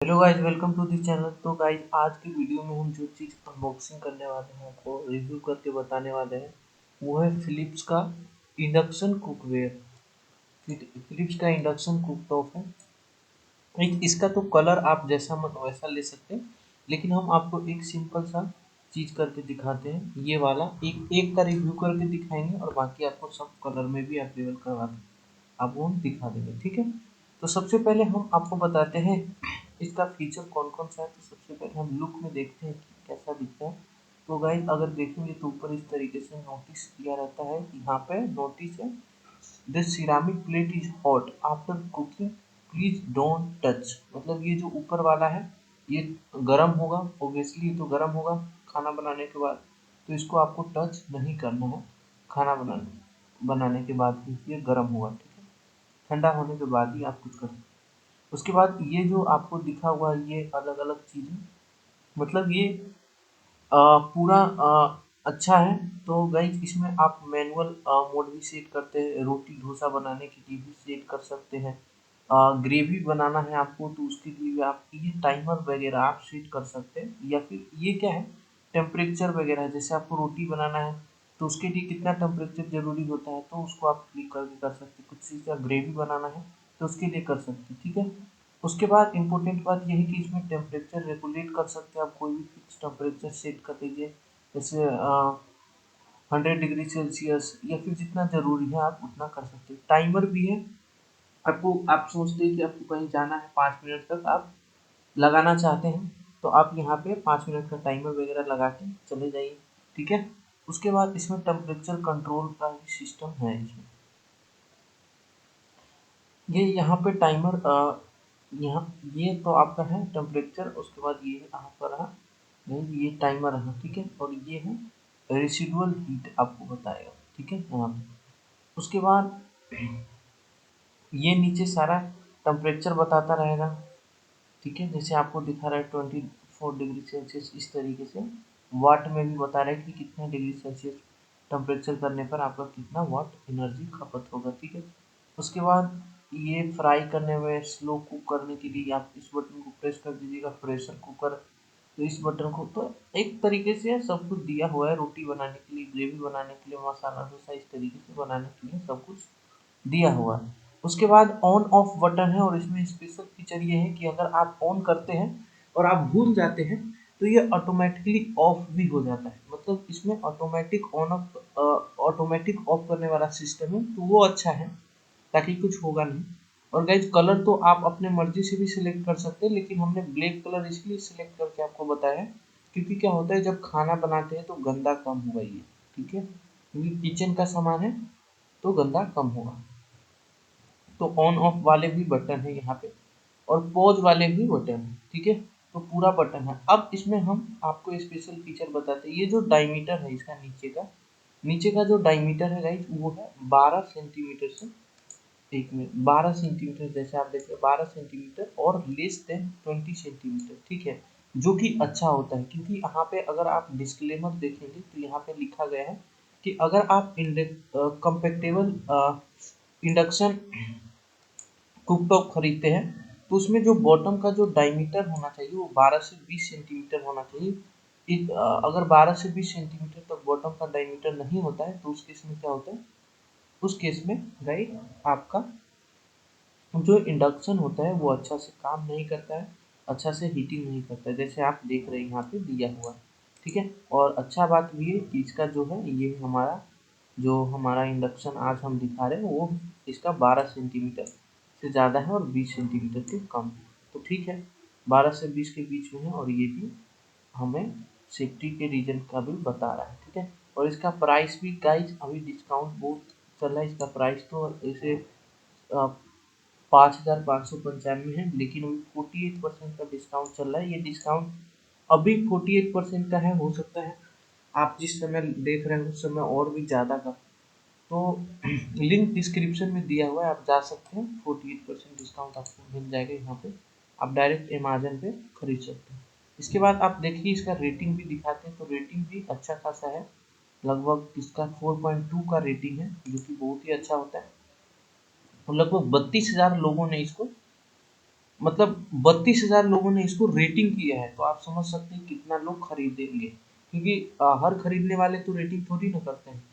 Hello guys, welcome to this channel. तो guys, आज की वीडियो में हम जो चीज़ अनबॉक्सिंग करने वाले हैं, आपको रिव्यू करके बताने वाले हैं, वो है फिलिप्स का इंडक्शन कुकवेयर। फिलिप्स का इंडक्शन कुकटॉप है। इसका तो कलर आप जैसा मन वैसा ले सकते हैं, लेकिन हम आपको एक सिंपल सा चीज़ करके दिखाते हैं। ये वाला एक एक का रिव्यू करके दिखाएंगे और बाकी आपको सब कलर में भी अवेलेबल करवा देंगे, आपको हम दिखा देंगे। ठीक है, तो सबसे पहले हम आपको बताते हैं इसका फीचर कौन कौन सा है। तो सबसे पहले हम लुक में देखते हैं कि कैसा दिखता है। तो गाइस, अगर देखेंगे तो ऊपर इस तरीके से नोटिस किया रहता है। यहाँ पे नोटिस है, the ceramic plate is hot after cooking, please don't touch. मतलब ये जो ऊपर वाला है ये गर्म होगा, ओब्वियसली तो गर्म होगा खाना बनाने के बाद, तो इसको आपको टच नहीं करना है। खाना बनाने के बाद ही ये गर्म होगा। ठीक है, ठंडा होने के बाद ही आप कुछ कर सकते हैं। उसके बाद ये जो आपको दिखा हुआ है, ये अलग अलग चीज़ें, मतलब ये पूरा अच्छा है। तो गाइज, इसमें आप मैनुअल मोड भी सेट करते हैं, रोटी डोसा बनाने के लिए भी सेट कर सकते हैं। ग्रेवी बनाना है आपको तो उसके लिए भी आप ये टाइमर वगैरह आप सेट कर सकते हैं। या फिर ये क्या है, टेम्परेचर वगैरह, जैसे आपको रोटी बनाना है तो उसके लिए कितना टेम्परेचर ज़रूरी होता है, तो उसको आप क्लिक करके कर सकते हैं। कुछ चीज़ का ग्रेवी बनाना है तो उसके लिए कर सकते हैं। ठीक है, उसके बाद इम्पोर्टेंट बात यह है कि इसमें टेम्परेचर रेगुलेट कर सकते हैं आप, कोई भी फिक्स टेम्परेचर सेट कर दीजिए, जैसे 100 डिग्री सेल्सियस, या फिर जितना ज़रूरी है आप उतना कर सकते हैं। टाइमर भी है आपको, आप सोचते हैं कि आपको कहीं जाना है 5 मिनट तक आप लगाना चाहते हैं, तो आप यहाँ पे 5 मिनट का टाइमर वगैरह लगा के चले जाइए। ठीक है, उसके बाद इसमें टेम्परेचर कंट्रोल का भी सिस्टम है। इसमें ये यहाँ पे टाइमर यहाँ ये तो आपका है टेम्परेचर। उसके बाद ये यहाँ पर रहा, नहीं ये टाइमर रहा। ठीक है, और ये है रेसिडुअल हीट आपको बताएगा। ठीक है, यहाँ पे उसके बाद ये नीचे सारा टेम्परेचर बताता रहेगा। ठीक है, जैसे आपको दिखा रहा है 24 डिग्री सेल्सियस, इस तरीके से वाट में भी बता रहा है कि कितना डिग्री सेल्सियस टेम्परेचर करने पर आपका कितना वाट एनर्जी खपत होगा। ठीक है, उसके बाद ये फ्राई करने में स्लो कुक करने के लिए आप इस बटन को प्रेस कर दीजिएगा, प्रेशर कुकर। तो इस बटन को तो एक तरीके से सब कुछ दिया हुआ है, रोटी बनाने के लिए, ग्रेवी बनाने के लिए, मसाला डोसा इस तरीके से बनाने के लिए सब कुछ दिया हुआ है। उसके बाद ऑन ऑफ बटन है, और इसमें स्पेशल फीचर ये है कि अगर आप ऑन करते हैं और आप भूल जाते हैं तो ये ऑटोमेटिकली ऑफ भी हो जाता है। मतलब इसमें automatic on off automatic of करने वाला सिस्टम है, तो वो अच्छा है, ताकि कुछ होगा नहीं। और गाइज, कलर तो आप अपने मर्जी से भी सिलेक्ट कर सकते हैं, लेकिन हमने ब्लैक कलर इसलिए सिलेक्ट करके आपको बताया है क्योंकि क्या होता है, जब खाना बनाते हैं तो गंदा कम होगा ये। ठीक है, क्योंकि किचन का सामान है तो गंदा कम होगा। तो ऑन ऑफ वाले भी बटन है यहाँ पे, और पॉज वाले भी बटन है। ठीक है, तो पूरा बटन है। अब इसमें हम आपको स्पेशल फीचर बताते हैं। ये जो डायमीटर है इसका, नीचे का जो डायमीटर है गाइस, वो है 12 सेंटीमीटर से, एक मिनट, 12 सेंटीमीटर, जैसे आप देखिए 12 सेंटीमीटर, और लेस देन 20 सेंटीमीटर। ठीक है, जो कि अच्छा होता है, क्योंकि यहाँ पे अगर आप डिस्क्लेमर देखेंगे तो यहाँ पे लिखा गया है कि अगर आप कंपेक्टेबल इंडक्शन कुकटॉप खरीदते हैं तो उसमें जो बॉटम का जो डायमीटर होना चाहिए वो 12 से 20 सेंटीमीटर होना चाहिए। अगर 12 से 20 सेंटीमीटर तक बॉटम का डायमीटर नहीं होता है तो उस केस में क्या होता है, उस केस में गाइस आपका जो इंडक्शन होता है वो अच्छा से काम नहीं करता है, अच्छा से हीटिंग नहीं करता है, जैसे आप देख रहे हैं यहाँ पे दिया हुआ है। ठीक है, और अच्छा बात भी है कि इसका जो है, ये हमारा इंडक्शन आज हम दिखा रहे हैं वो इसका 12 सेंटीमीटर से ज़्यादा है और 20 सेंटीमीटर के कम है। तो ठीक है, 12 से 20 के बीच में है, और ये भी हमें सेफ्टी के रीजन का भी बता रहा है। ठीक है, और इसका प्राइस भी गाइस अभी डिस्काउंट बहुत चल रहा है। इसका प्राइस तो ऐसे 5,595 है, लेकिन अभी 48% का डिस्काउंट चल रहा है। ये डिस्काउंट अभी 48% का है, हो सकता है आप जिस समय देख रहे हैं उस समय और भी ज़्यादा का। तो लिंक डिस्क्रिप्शन में दिया हुआ है, आप जा सकते हैं, 48% डिस्काउंट आपको मिल जाएगा यहाँ पे, आप डायरेक्ट अमेजन पे खरीद सकते हैं। इसके बाद आप देखिए इसका रेटिंग भी दिखाते हैं, तो रेटिंग भी अच्छा खासा है, लगभग इसका 4.2 का रेटिंग है, जो कि बहुत ही अच्छा होता है। और लगभग 32,000 लोगों ने इसको मतलब 32,000 लोगों ने इसको रेटिंग किया है, तो आप समझ सकते हैं कितना लोग खरीदेंगे, क्योंकि हर खरीदने वाले तो रेटिंग थोड़ी ना करते हैं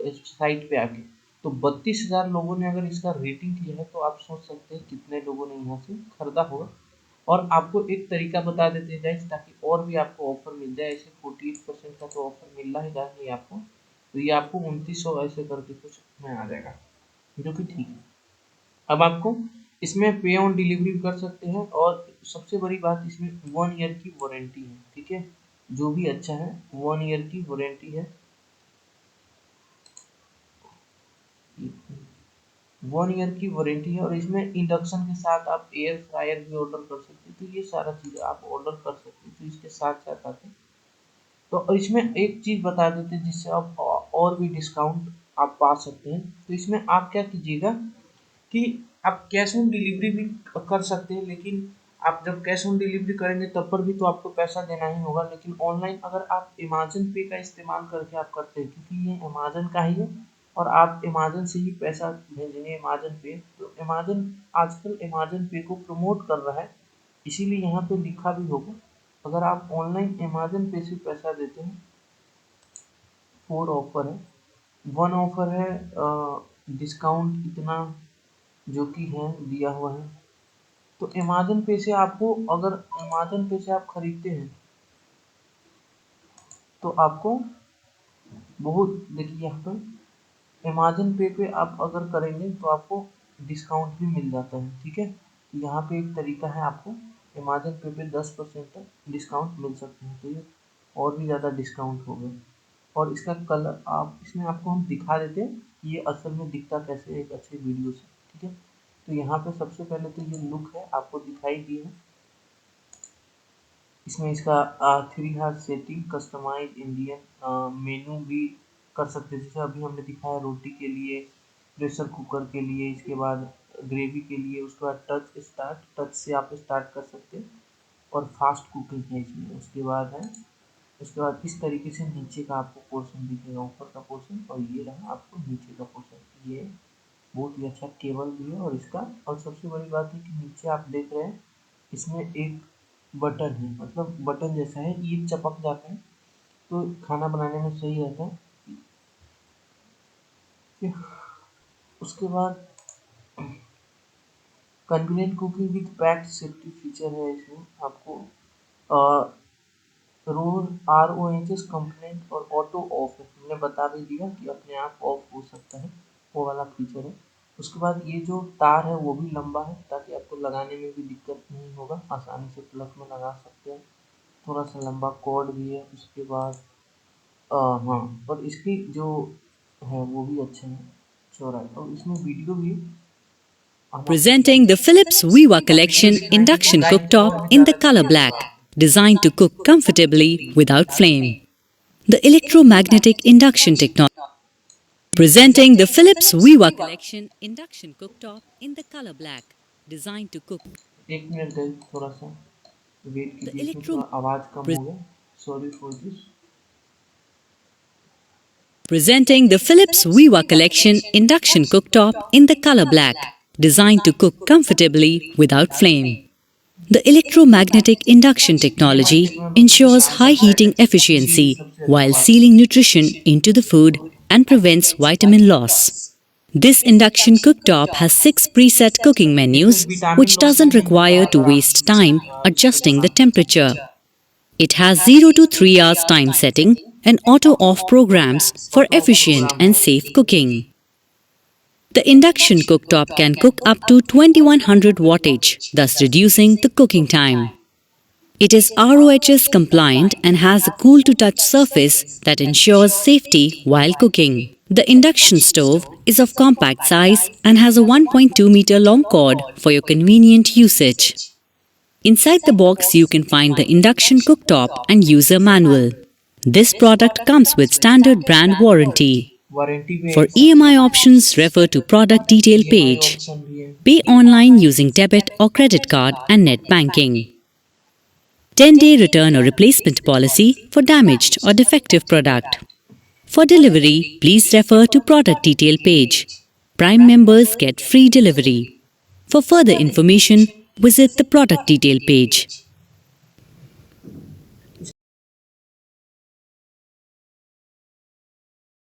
इस साइट पे आके। तो 32,000 लोगों ने अगर इसका रेटिंग किया है, तो आप सोच सकते हैं कितने लोगों ने यहाँ से खरीदा होगा। और आपको एक तरीका बता देते हैं गाइस, ताकि और भी आपको ऑफर मिल जाए। ऐसे 48% का तो ऑफर मिल रहा है गाइस ये आपको, तो ये आपको 2900 ऐसे करके कुछ में आ जाएगा, जो कि ठीक है। अब आपको इसमें पे ऑन डिलीवरी भी कर सकते हैं, और सबसे बड़ी बात इसमें 1 ईयर की वारंटी है, ठीक है। जो भी अच्छा है, 1 ईयर की वारंटी है, 1 ईयर की वारंटी है। और इसमें इंडक्शन के साथ आप एयर फ्रायर भी ऑर्डर कर सकते हैं, तो ये सारा चीज़ आप ऑर्डर कर सकते हैं, तो इसके साथ साथ आते हैं। तो और इसमें एक चीज़ बता देते हैं जिससे आप और भी डिस्काउंट आप पा सकते हैं। तो इसमें आप क्या कीजिएगा कि आप कैश ऑन डिलीवरी भी कर सकते हैं, लेकिन आप जब कैश ऑन डिलीवरी करेंगे तब पर भी तो आपको पैसा देना ही होगा। लेकिन ऑनलाइन अगर आप अमेज़न पे का इस्तेमाल करके आप करते हैं, क्योंकि ये अमेज़न का ही है और आप अमेज़न से ही पैसा भेजेंगे अमेज़न पे, तो अमेज़न आजकल अमेज़न पे को प्रमोट कर रहा है, इसीलिए यहाँ पे लिखा भी होगा। अगर आप ऑनलाइन अमेज़न पे से पैसा देते हैं, 4 ऑफर है, 1 ऑफर है डिस्काउंट इतना जो कि है दिया हुआ है। तो अमेज़न पे से आपको, अगर अमेज़न पे से आप खरीदते हैं तो आपको बहुत, देखिए यहाँ पर अमेज़न पे आप अगर करेंगे तो आपको डिस्काउंट भी मिल जाता है, ठीक है। तो यहाँ पे एक तरीका है, आपको अमेज़न पे 10% तक डिस्काउंट मिल सकते हैं, तो ये और भी ज़्यादा डिस्काउंट हो गया। और इसका कलर आप, इसमें आपको हम दिखा देते हैं कि ये असल में दिखता कैसे है एक अच्छे वीडियो से, ठीक है। तो यहाँ पे सबसे पहले तो ये लुक है, आपको दिखाई दिया है। इसमें इसका 3 हार्स सेटिंग, कस्टमाइज इंडियन मेनू भी कर सकते हैं, जैसे अभी हमने दिखाया रोटी के लिए, प्रेशर कुकर के लिए, इसके बाद ग्रेवी के लिए। उसके बाद टच स्टार्ट, टच से आप स्टार्ट कर सकते हैं, और फास्ट कुकिंग है इसमें। उसके बाद है, उसके बाद इस तरीके से नीचे का आपको पोर्शन दिखेगा, ऊपर का पोर्शन, और ये रहा आपको नीचे का पोर्शन। ये बहुत ही अच्छा केबल भी है और इसका, और सबसे बड़ी बात है कि नीचे आप देख रहे हैं इसमें एक बटन है, मतलब बटन जैसा है, ये चपक जाता है तो खाना बनाने में सही रहता है। उसके बाद convenient cooking with packed safety feature है इसमें आपको। रोज ROHS कंप्लेंट और ऑटो ऑफ है, हमने बता भी दिया कि अपने आप ऑफ हो सकता है, वो वाला फीचर है। उसके बाद ये जो तार है वो भी लंबा है, ताकि आपको लगाने में भी दिक्कत नहीं होगा, आसानी से प्लग में लगा सकते हैं। थोड़ा सा लंबा कॉर्ड भी है। उसके बाद हाँ, और इसकी जो है वो भी अच्छा है, चौड़ाई, और इसमें वीडियो भी हम आपको Presenting the Philips Viva Collection induction cooktop in the color black, designed to cook comfortably without flame. The electromagnetic induction technology. Presenting the Philips Viva Collection induction cooktop in the color black, designed to cook. एक minute गए, थोड़ा सा wait The कीजिए, इसमें electro थोड़ा आवाज़ कम हो गया, sorry for this. Presenting the Philips Viva Collection induction cooktop in the color black, designed to cook comfortably without flame. The electromagnetic induction technology ensures high heating efficiency while sealing nutrition into the food and prevents vitamin loss. This induction cooktop has 6 preset cooking menus, which doesn't require to waste time adjusting the temperature. It has 0 to 3 hours time setting and auto off programs for efficient and safe cooking. The induction cooktop can cook up to 2100 wattage, thus reducing the cooking time. It is ROHS compliant and has a cool to touch surface that ensures safety while cooking. The induction stove is of compact size and has a 1.2 meter long cord for your convenient usage. Inside the box, you can find the induction cooktop and user manual. This product comes with standard brand warranty. Warranty पे For EMI options, refer to product detail page. Option भी है। Pay online using debit or credit card and net banking. 10-day return or replacement policy for damaged or defective product. For delivery, please refer to product detail page. Prime members get free delivery. For further information, visit the product detail page.